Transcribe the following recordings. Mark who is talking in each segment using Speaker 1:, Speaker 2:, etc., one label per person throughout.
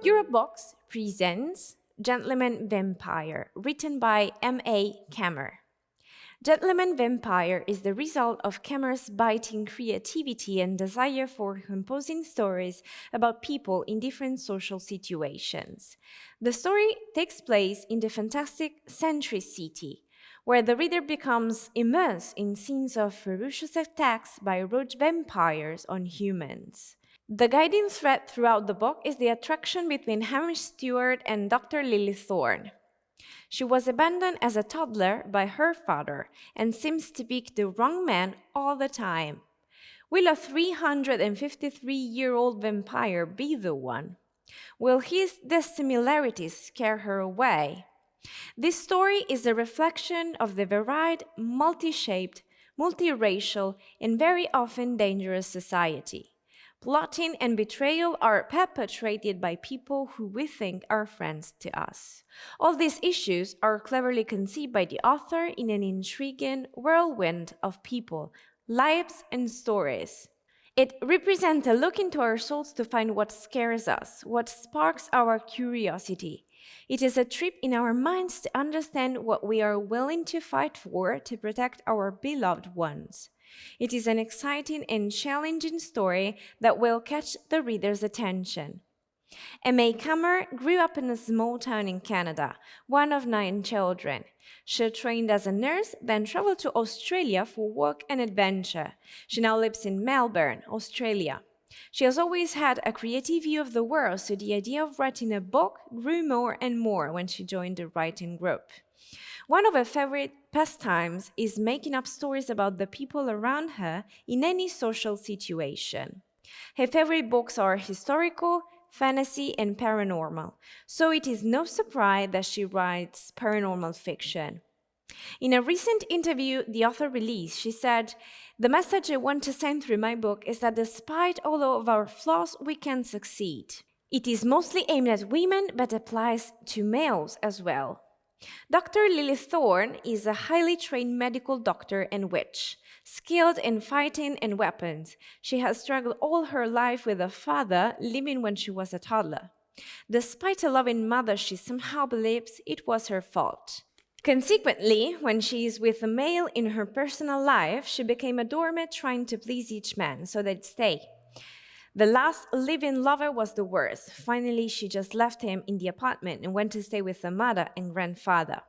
Speaker 1: Eurobox presents Gentleman Vampire, written by M.A. Kammer. Gentleman Vampire is the result of Kammer's biting creativity and desire for composing stories about people in different social situations. The story takes place in the fantastic Century City, where the reader becomes immersed in scenes of ferocious attacks by rogue vampires on humans. The guiding thread throughout the book is the attraction between Hamish Stewart and Dr. Lily Thorne. She was abandoned as a toddler by her father and seems to pick the wrong man all the time. Will a 353-year-old vampire be the one? Will his dissimilarities scare her away? This story is a reflection of the varied, multi-shaped, multiracial, and very often dangerous society. Plotting and betrayal are perpetrated by people who we think are friends to us. All these issues are cleverly conceived by the author in an intriguing whirlwind of people, lives, and stories. It represents a look into our souls to find what scares us, what sparks our curiosity. It is a trip in our minds to understand what we are willing to fight for to protect our beloved ones. It is an exciting and challenging story that will catch the reader's attention. M.A. Kammer grew up in a small town in Canada, one of 9 children. She trained as a nurse, then traveled to Australia for work and adventure. She now lives in Melbourne, Australia. She has always had a creative view of the world, so the idea of writing a book grew more and more when she joined the writing group. One of her favorite pastimes is making up stories about the people around her in any social situation. Her favorite books are historical, fantasy, and paranormal, so it is no surprise that she writes paranormal fiction. In a recent interview the author released, she said, "The message I want to send through my book is that despite all of our flaws, we can succeed. It is mostly aimed at women, but applies to males as well." Dr. Lily Thorne is a highly trained medical doctor and witch, skilled in fighting and weapons. She has struggled all her life with a father, leaving when she was a toddler. Despite a loving mother, she somehow believes it was her fault. Consequently, when she is with a male in her personal life, she became a doormat trying to please each man so they'd stay. The last living lover was the worst. Finally, she just left him in the apartment and went to stay with her mother and grandfather.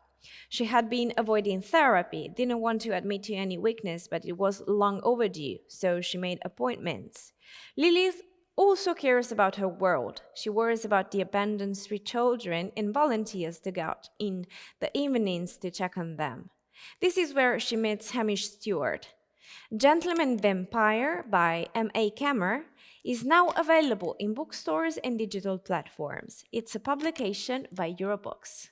Speaker 1: She had been avoiding therapy, didn't want to admit to any weakness, but it was long overdue, so she made appointments. Lilith also cares about her world. She worries about the abandoned street children and volunteers to go out in the evenings to check on them. This is where she meets Hamish Stewart. Gentleman Vampire by M.A. Kammer is now available in bookstores and digital platforms. It's a publication by Eurobox.